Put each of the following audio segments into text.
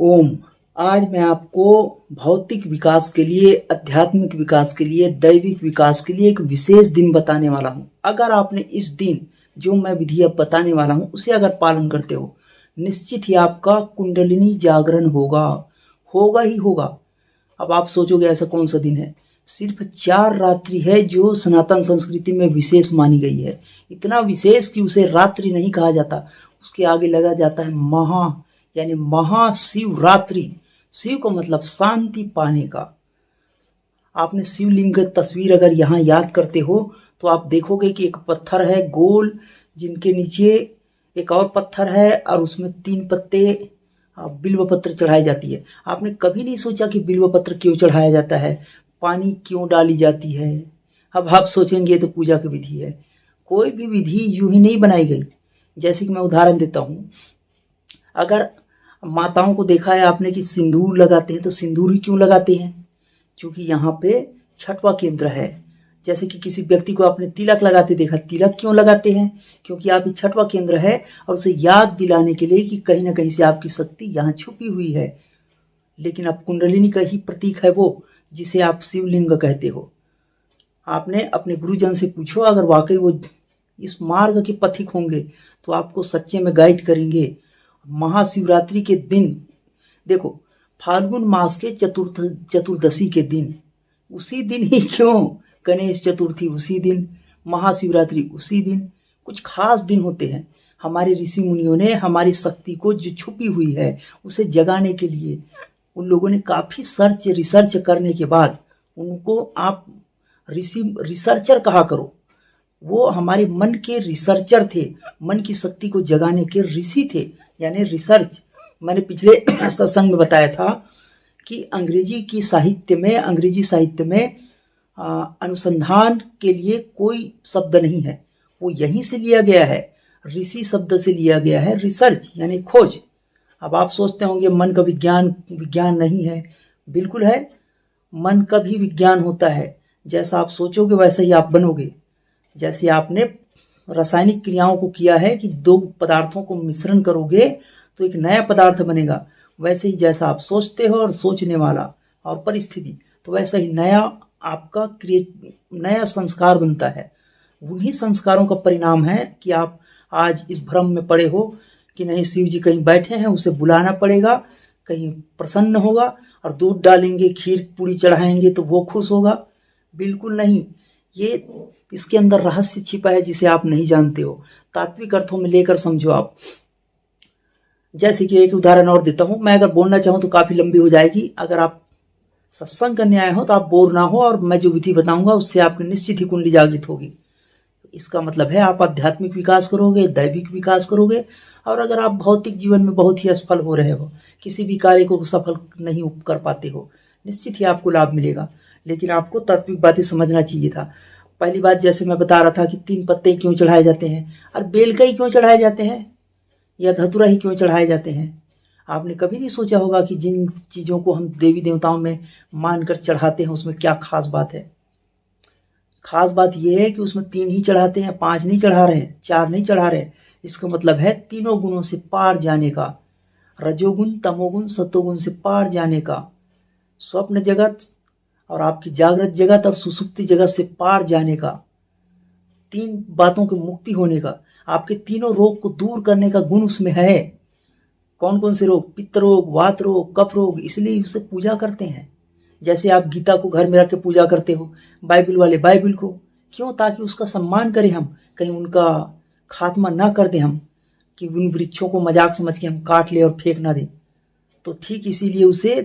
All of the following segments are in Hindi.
ओम। आज मैं आपको भौतिक विकास के लिए, आध्यात्मिक विकास के लिए, दैविक विकास के लिए एक विशेष दिन बताने वाला हूँ। अगर आपने इस दिन जो मैं विधि अब बताने वाला हूँ उसे अगर पालन करते हो, निश्चित ही आपका कुंडलिनी जागरण होगा, होगा ही होगा। अब आप सोचोगे ऐसा कौन सा दिन है? सिर्फ 4 रात्रि है जो सनातन संस्कृति में विशेष मानी गई है। इतना विशेष कि उसे रात्रि नहीं कहा जाता, उसके आगे लगा जाता है महा, यानी महाशिवरात्रि। शिव का मतलब शांति पाने का। आपने शिवलिंग की तस्वीर अगर यहाँ याद करते हो तो आप देखोगे कि एक पत्थर है गोल, जिनके नीचे एक और पत्थर है और उसमें 3 पत्ते बिल्व पत्र चढ़ाई जाती है। आपने कभी नहीं सोचा कि बिल्व पत्र क्यों चढ़ाया जाता है, पानी क्यों डाली जाती है? अब आप सोचेंगे तो पूजा की विधि है। कोई भी विधि यूं ही नहीं बनाई गई। जैसे कि मैं उदाहरण देता हूँ, अगर माताओं को देखा है आपने कि सिंदूर लगाते हैं, तो सिंदूर ही क्यों लगाते हैं? क्योंकि यहाँ पे छठवां केंद्र है। जैसे कि किसी व्यक्ति को आपने तिलक लगाते देखा, तिलक क्यों लगाते हैं? क्योंकि आप छठवां केंद्र है और उसे याद दिलाने के लिए कि कहीं ना कहीं से आपकी शक्ति यहाँ छुपी हुई है। लेकिन अब कुंडलिनी का ही प्रतीक है वो, जिसे आप शिवलिंग कहते हो। आपने अपने गुरुजन से पूछो, अगर वाकई वो इस मार्ग के पथिक होंगे तो आपको सच्चे में गाइड करेंगे। महाशिवरात्रि के दिन देखो, फाल्गुन मास के चतुर्दशी के दिन, उसी दिन ही क्यों, गणेश चतुर्थी उसी दिन, महाशिवरात्रि उसी दिन, कुछ खास दिन होते हैं। हमारे ऋषि मुनियों ने हमारी शक्ति को जो छुपी हुई है उसे जगाने के लिए उन लोगों ने काफ़ी रिसर्च करने के बाद, उनको आप रिसर्चर कहा करो, वो हमारे मन के रिसर्चर थे, मन की शक्ति को जगाने के ऋषि थे, यानी रिसर्च। मैंने पिछले सत्संग में बताया था कि अंग्रेजी साहित्य में अनुसंधान के लिए कोई शब्द नहीं है, वो यहीं से लिया गया है, ऋषि शब्द से लिया गया है, रिसर्च यानी खोज। अब आप सोचते होंगे मन का विज्ञान नहीं है। बिल्कुल है, मन का भी विज्ञान होता है। जैसा आप सोचोगे वैसा ही आप बनोगे। जैसे आपने रासायनिक क्रियाओं को किया है कि 2 पदार्थों को मिश्रण करोगे तो एक नया पदार्थ बनेगा, वैसे ही जैसा आप सोचते हो और सोचने वाला और परिस्थिति, तो वैसा ही नया आपका नया संस्कार बनता है। उन्हीं संस्कारों का परिणाम है कि आप आज इस भ्रम में पड़े हो कि नहीं, शिव जी कहीं बैठे हैं, उसे बुलाना पड़ेगा, कहीं प्रसन्न होगा और दूध डालेंगे, खीर पूरी चढ़ाएंगे तो वो खुश होगा। बिल्कुल नहीं, ये इसके अंदर रहस्य छिपा है जिसे आप नहीं जानते हो। तात्विक अर्थों में लेकर समझो आप। जैसे कि एक उदाहरण और देता हूँ, मैं अगर बोलना चाहूँ तो काफ़ी लंबी हो जाएगी। अगर आप सत्संग करने आए हो तो आप बोर ना हो, और मैं जो विधि बताऊंगा उससे आपकी निश्चित ही कुंडली जागृत होगी। इसका मतलब है आप आध्यात्मिक विकास करोगे, दैविक विकास करोगे। और अगर आप भौतिक जीवन में बहुत ही असफल हो रहे हो, किसी भी कार्य को सफल नहीं कर पाते हो, निश्चित ही आपको लाभ मिलेगा। लेकिन आपको तात्विक बातें समझना चाहिए था। पहली बात, जैसे मैं बता रहा था कि 3 पत्ते क्यों चढ़ाए जाते हैं, और बेल का ही क्यों चढ़ाए जाते हैं, या धतूरा ही क्यों चढ़ाए जाते हैं? आपने कभी नहीं सोचा होगा कि जिन चीज़ों को हम देवी देवताओं में मानकर चढ़ाते हैं उसमें क्या खास बात है? खास बात यह है कि उसमें 3 ही चढ़ाते हैं, 5 नहीं चढ़ा रहे हैं, 4 नहीं चढ़ा रहे हैं। इसका मतलब है तीनों गुणों से पार जाने का, रजोगुण, तमोगुण, सतोगुण से पार जाने का, स्वप्न जगत और आपकी जागृत जगत और सुसुप्ति जगत से पार जाने का, 3 बातों की मुक्ति होने का, आपके तीनों रोग को दूर करने का गुण उसमें है। कौन कौन से रोग? पित्त रोग, वात रोग, कफ रोग। इसलिए उसे पूजा करते हैं। जैसे आप गीता को घर में रख के पूजा करते हो, बाइबल वाले बाइबल को क्यों? ताकि उसका सम्मान करें हम, कहीं उनका खात्मा ना कर दें हम, कि उन वृक्षों को मजाक समझ के हम काट ले और फेंक ना दें। तो ठीक इसीलिए उसे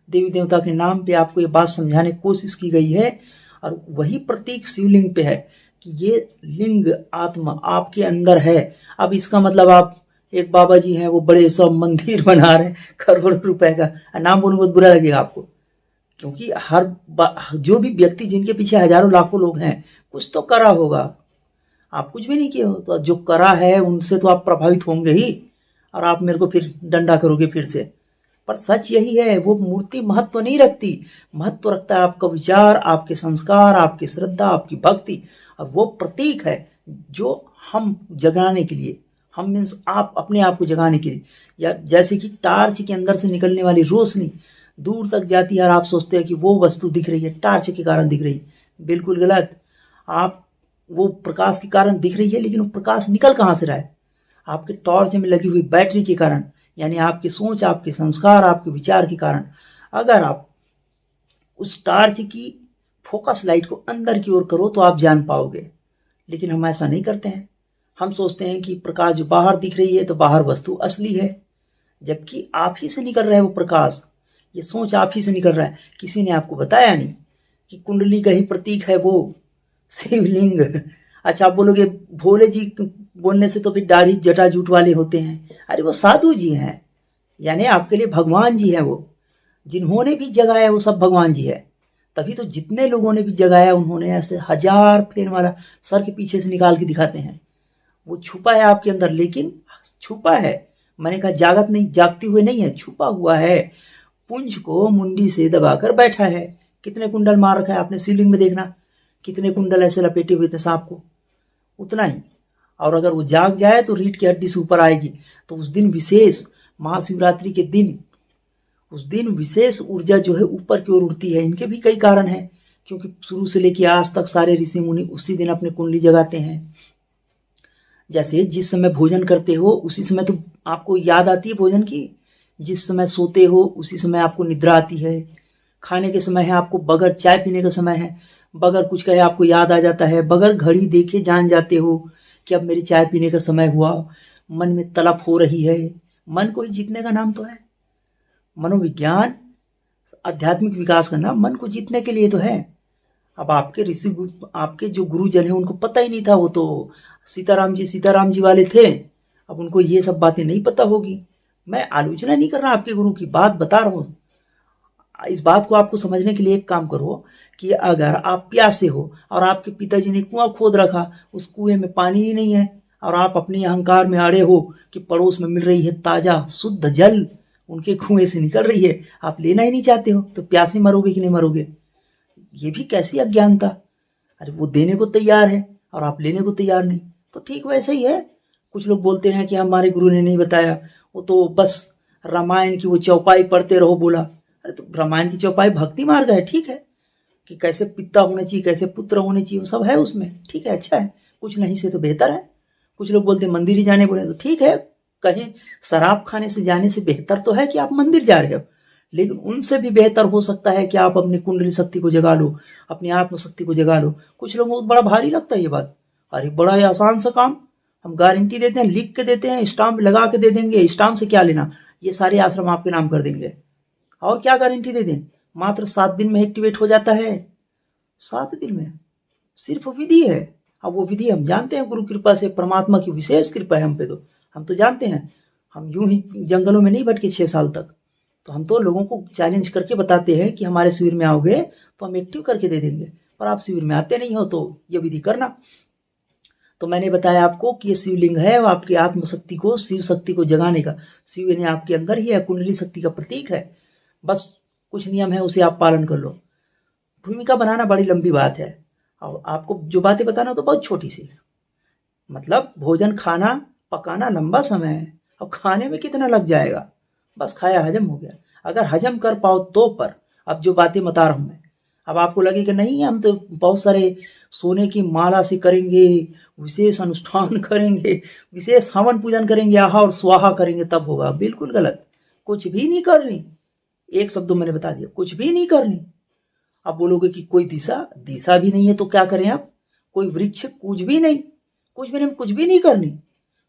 देवी देवता के नाम पे आपको ये बात समझाने की कोशिश की गई है। और वही प्रतीक शिवलिंग पे है कि ये लिंग आत्मा आपके अंदर है। अब इसका मतलब आप, एक बाबा जी हैं, वो बड़े सब मंदिर बना रहे हैं करोड़ों रुपए का, नाम बोलूँ बहुत बुरा लगेगा आपको, क्योंकि जो भी व्यक्ति जिनके पीछे हजारों लाखों लोग हैं, कुछ तो करा होगा। आप कुछ भी नहीं किए हो, तो जो करा है उनसे तो आप प्रभावित होंगे ही, और आप मेरे को फिर डंडा करोगे फिर से। पर सच यही है, वो मूर्ति महत्व नहीं रखती, महत्व रखता है आपका विचार, आपके संस्कार, आपकी श्रद्धा, आपकी भक्ति। और वो प्रतीक है जो हम जगाने के लिए, हम मीन्स आप अपने आप को जगाने के लिए, या जैसे कि टार्च के अंदर से निकलने वाली रोशनी दूर तक जाती है और आप सोचते हैं कि वो वस्तु दिख रही है, टार्च के कारण दिख रही है। बिल्कुल गलत। आप वो प्रकाश के कारण दिख रही है, लेकिन वो प्रकाश निकल कहाँ से रहा है? आपके टॉर्च में लगी हुई बैटरी के कारण, यानी आपकी सोच, आपके संस्कार, आपके विचार के कारण। अगर आप उस टार्च की फोकस लाइट को अंदर की ओर करो तो आप जान पाओगे, लेकिन हम ऐसा नहीं करते हैं। हम सोचते हैं कि प्रकाश जो बाहर दिख रही है तो बाहर वस्तु असली है, जबकि आप ही से निकल रहा है वो प्रकाश, ये सोच आप ही से निकल रहा है। किसी ने आपको बताया नहीं कि कुंडली का ही प्रतीक है वो शिवलिंग। अच्छा, आप बोलोगे भोले जी बोलने से तो फिर दाढ़ी जटा जूट वाले होते हैं। अरे वो साधु जी हैं, यानी आपके लिए भगवान जी हैं। वो जिन्होंने भी जगाया वो सब भगवान जी है। तभी तो जितने लोगों ने भी जगाया उन्होंने ऐसे हजार फेर वाला सर के पीछे से निकाल के दिखाते हैं। वो छुपा है आपके अंदर, लेकिन छुपा है, मैंने कहा जागत नहीं, जागते हुए नहीं है, छुपा हुआ है। पुंज को मुंडी से दबाकर बैठा है। कितने कुंडल मार रखा है आपने शिवलिंग में, देखना कितने कुंडल ऐसे लपेटे हुए थे सांप को, उतना ही। और अगर वो जाग जाए तो रीढ़ की हड्डी से ऊपर आएगी। तो उस दिन विशेष, महाशिवरात्रि के दिन, उस दिन विशेष ऊर्जा जो है ऊपर की ओर उड़ती है। इनके भी कई कारण हैं, क्योंकि शुरू से लेकर आज तक सारे ऋषि मुनि उसी दिन अपने कुंडली जगाते हैं। जैसे जिस समय भोजन करते हो उसी समय तो आपको याद आती है भोजन की, जिस समय सोते हो उसी समय आपको निद्रा आती है। खाने के समय है आपको, बगैर चाय पीने का समय है, बगैर कुछ कहे आपको याद आ जाता है, बगैर घड़ी देखे जान जाते हो कि अब मेरी चाय पीने का समय हुआ। मन में तलब हो रही है। मन को ही जीतने का नाम तो है मनोविज्ञान, आध्यात्मिक विकास का नाम मन को जीतने के लिए तो है। अब आपके ऋषि, आपके जो गुरुजन है उनको पता ही नहीं था, वो तो सीताराम जी वाले थे। अब उनको ये सब बातें नहीं पता होगी। मैं आलोचना नहीं कर रहा, आपके गुरु की बात बता रहा हूँ। इस बात को आपको समझने के लिए एक काम करो कि अगर आप प्यासे हो और आपके पिताजी ने कुआं खोद रखा, उस कुएं में पानी ही नहीं है, और आप अपने अहंकार में अड़े हो कि पड़ोस में मिल रही है ताजा शुद्ध जल, उनके कुएं से निकल रही है, आप लेना ही नहीं चाहते हो, तो प्यासे मरोगे कि नहीं मरोगे? ये भी कैसी अज्ञानता। अरे वो देने को तैयार है और आप लेने को तैयार नहीं। तो ठीक वैसे ही है। कुछ लोग बोलते हैं कि हमारे गुरु ने नहीं बताया, वो तो बस रामायण की वो चौपाई पढ़ते रहो बोला। अरे तो रामायण की चौपाई भक्ति मार्ग है, ठीक है, कि कैसे पिता होने चाहिए, कैसे पुत्र होने चाहिए, वो सब है उसमें, ठीक है, अच्छा है, कुछ नहीं से तो बेहतर है। कुछ लोग बोलते हैं मंदिर ही जाने बोले, तो ठीक है, कहीं शराब खाने से जाने से बेहतर तो है कि आप मंदिर जा रहे हो, लेकिन उनसे भी बेहतर हो सकता है कि आप अपनी कुंडली शक्ति को जगा लो, अपनी आत्मशक्ति को जगा लो। कुछ लोगों को बड़ा भारी लगता है ये बात। अरे बड़ा ही आसान सा काम, हम गारंटी देते हैं, लिख के देते हैं, स्टाम्प लगा के दे देंगे। स्टाम्प से क्या लेना, ये सारे आश्रम आपके नाम कर देंगे। और क्या गारंटी दे दें, मात्र 7 दिन में एक्टिवेट हो जाता है। 7 दिन में, सिर्फ विधि है। अब वो विधि हम जानते हैं, गुरु कृपा से, परमात्मा की विशेष कृपा है हम पे, तो हम तो जानते हैं। हम यूं ही जंगलों में नहीं भटके 6 साल तक, तो हम तो लोगों को चैलेंज करके बताते हैं कि हमारे शिविर में आओगे तो हम एक्टिव करके दे देंगे, पर आप शिविर में आते नहीं हो, तो ये विधि करना। तो मैंने बताया आपको कि ये शिवलिंग है, वो आपकी आत्मशक्ति को, शिव शक्ति को जगाने का। शिव ने आपके अंदर ही है, कुंडली शक्ति का प्रतीक है। बस कुछ नियम है, उसे आप पालन कर लो। भूमिका बनाना बड़ी लंबी बात है, और आपको जो बातें बताना तो बहुत छोटी सी है। मतलब भोजन खाना पकाना लंबा समय है, और खाने में कितना लग जाएगा, बस खाया हजम हो गया। अगर हजम कर पाओ तो, पर अब जो बातें बता रहा हूँ मैं, अब आपको लगे कि नहीं हम तो बहुत सारे सोने की माला से करेंगे, विशेष अनुष्ठान करेंगे, विशेष हवन पूजन करेंगे, आहा और स्वाहा करेंगे तब होगा। बिल्कुल गलत। कुछ भी नहीं करनी, एक शब्द मैंने बता दिया, कुछ भी नहीं करनी। आप बोलोगे कि कोई दिशा भी नहीं है तो क्या करें आप, कोई वृक्ष, कुछ भी नहीं, कुछ भी नहीं करनी।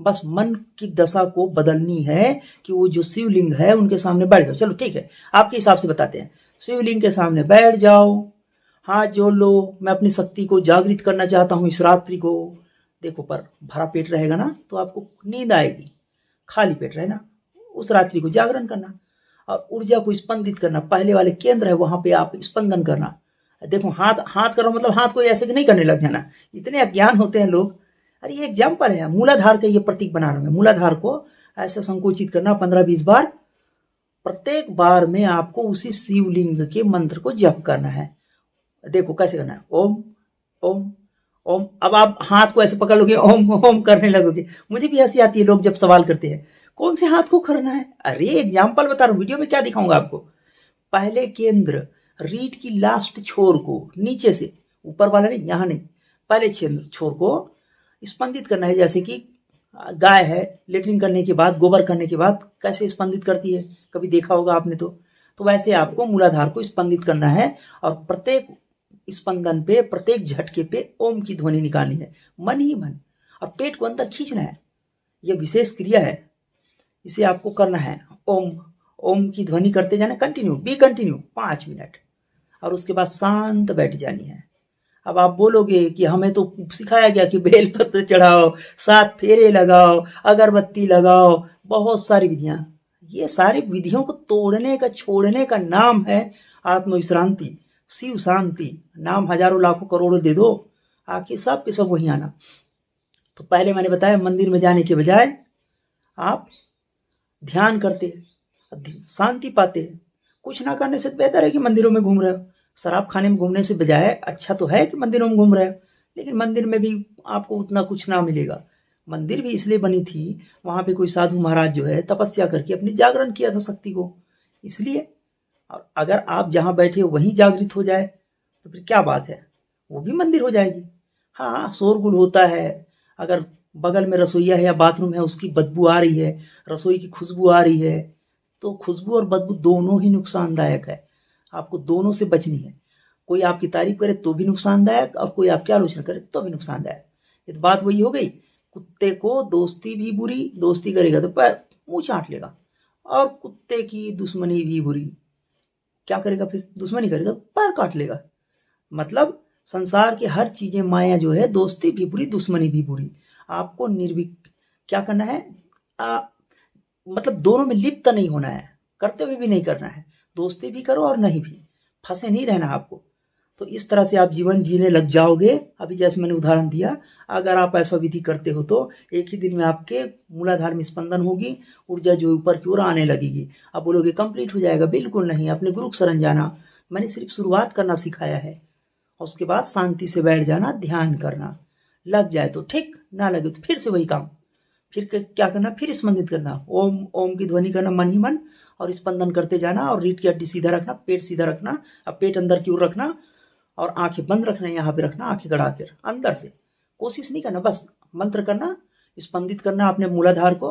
बस मन की दशा को बदलनी है कि वो जो शिवलिंग है उनके सामने बैठ जाओ। चलो ठीक है, आपके हिसाब से बताते हैं। शिवलिंग के सामने बैठ जाओ, हाथ जोड़ लो, मैं अपनी शक्ति को जागृत करना चाहता हूँ इस रात्रि को। देखो, पर भरा पेट रहेगा ना तो आपको नींद आएगी, खाली पेट रहना, उस रात्रि को जागरण करना और ऊर्जा को स्पंदित करना। पहले वाले केंद्र है वहां पे आप स्पंदन करना। देखो, हाथ करो मतलब हाथ को ऐसे नहीं करने लग जाना, इतने अज्ञान होते हैं लोग। अरे ये एग्जाम्पल है, मूलाधार का ये प्रतीक बना रहा हूं। मूलाधार को ऐसे संकोचित करना 15-20 बार। प्रत्येक बार में आपको उसी शिवलिंग के मंत्र को जप करना है। देखो कैसे करना है, ओम ओम ओम। अब आप हाथ को ऐसे पकड़ लोगे, ओम ओम करने लगोगे। मुझे भी हंसी आती है लोग जब सवाल करते हैं कौन से हाथ को करना है। अरे एग्जाम्पल बता रहा हूँ, वीडियो में क्या दिखाऊंगा आपको। पहले केंद्र रीढ़ की लास्ट छोर को नीचे से, ऊपर वाला नहीं, यहाँ नहीं, पहले छोर को स्पंदित करना है। जैसे कि गाय है, लेटरिन करने के बाद, गोबर करने के बाद कैसे स्पंदित करती है, कभी देखा होगा आपने तो वैसे आपको मूलाधार को स्पंदित करना है और प्रत्येक स्पंदन पे, प्रत्येक झटके पे ओम की ध्वनि निकालनी है, मन ही मन, और पेट को अंदर खींचना है। यह विशेष क्रिया है, इसे आपको करना है। ओम ओम की ध्वनि करते जाना, कंटिन्यू 5 मिनट, और उसके बाद शांत बैठ जानी है। अब आप बोलोगे कि हमें तो सिखाया गया कि बेलपत्र चढ़ाओ, 7 फेरे लगाओ, अगरबत्ती लगाओ, बहुत सारी विधियां। ये सारी विधियों को तोड़ने का, छोड़ने का नाम है आत्मविश्रांति, शिव शांति। नाम हजारों लाखों करोड़ों दे दो, आखिर सब के सब वहीं आना। तो पहले मैंने बताया, मंदिर में जाने के बजाय आप ध्यान करते, शांति पाते। कुछ ना करने से बेहतर है कि मंदिरों में घूम रहे हो। शराब खाने में घूमने से बजाय अच्छा तो है कि मंदिरों में घूम रहे हो, लेकिन मंदिर में भी आपको उतना कुछ ना मिलेगा। मंदिर भी इसलिए बनी थी, वहाँ पे कोई साधु महाराज जो है तपस्या करके अपनी जागरण किया था शक्ति को, इसलिए। और अगर आप जहाँ बैठे हो वहीं जागृत हो जाए तो फिर क्या बात है, वो भी मंदिर हो जाएगी। हाँ, शोरगुल होता है, अगर बगल में रसोईया है या बाथरूम है, उसकी बदबू आ रही है, रसोई की खुशबू आ रही है, तो खुशबू और बदबू दोनों ही नुकसानदायक है। आपको दोनों से बचनी है। कोई आपकी तारीफ करे तो भी नुकसानदायक, और कोई आपकी आलोचना करे तो भी नुकसानदायक। ये तो बात वही हो गई। कुत्ते को दोस्ती भी बुरी, दोस्ती करेगा तो पैर मुंह चाट लेगा, और कुत्ते की दुश्मनी भी बुरी, क्या करेगा फिर, दुश्मनी करेगा तो पैर काट लेगा। मतलब संसार की हर चीजें माया जो है, दोस्ती भी बुरी, दुश्मनी भी बुरी। आपको क्या करना है, मतलब दोनों में लिप्त नहीं होना है, करते हुए भी नहीं करना है, दोस्ती भी करो और नहीं भी, फंसे नहीं रहना आपको। तो इस तरह से आप जीवन जीने लग जाओगे। अभी जैसे मैंने उदाहरण दिया, अगर आप ऐसा विधि करते हो तो एक ही दिन में आपके मूलाधार में स्पंदन होगी, ऊर्जा जो ऊपर की ओर आने लगेगी। आप बोलोगे कंप्लीट हो जाएगा, बिल्कुल नहीं। अपने गुरु शरण जाना, मैंने सिर्फ शुरुआत करना सिखाया है, और उसके बाद शांति से बैठ जाना, ध्यान करना। लग जाए तो ठीक, ना लगे तो फिर से वही काम। फिर क्या करना, फिर स्पंदित करना, ओम ओम की ध्वनि करना मन ही मन, और स्पंदन करते जाना, और रीढ़ की हड्डी सीधा रखना, पेट सीधा रखना, अब पेट अंदर की ओर रखना, और आंखें बंद रखना, यहाँ पे रखना, आंखें गड़ा कर अंदर से। कोशिश नहीं करना, बस मंत्र करना, स्पंदित करना अपने मूलाधार को,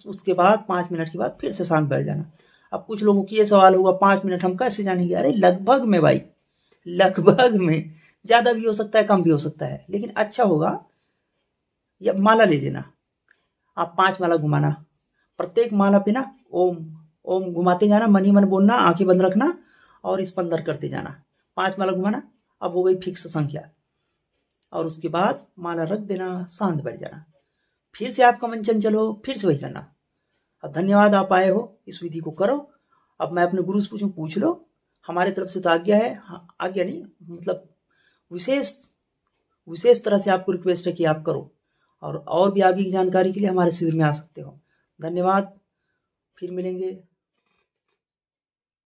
उसके बाद 5 मिनट के बाद फिर से शांत बैठ जाना। अब कुछ लोगों की ये सवाल होगा, 5 मिनट हम कैसे जानेंगे? अरे लगभग में भाई, लगभग में, ज़्यादा भी हो सकता है, कम भी हो सकता है, लेकिन अच्छा होगा या माला ले लेना। आप 5 माला घुमाना, प्रत्येक माला पे ना ओम ओम घुमाते जाना, मन ही मन बोलना, आंखें बंद रखना, और स्पंदन करते जाना। 5 माला घुमाना, अब हो गई फिक्स संख्या, और उसके बाद माला रख देना, शांत बैठ जाना। फिर से आपका मन चंचल हो, फिर से वही करना। अब धन्यवाद, आप आए हो, इस विधि को करो। अब मैं अपने गुरु से पूछूं, पूछ लो, हमारे तरफ से तो आज्ञा है। हाँ, आज्ञा नहीं, मतलब विशेष विशेष तरह से आपको रिक्वेस्ट है कि आप करो, और भी आगे की जानकारी के लिए हमारे शिविर में आ सकते हो। धन्यवाद, फिर मिलेंगे।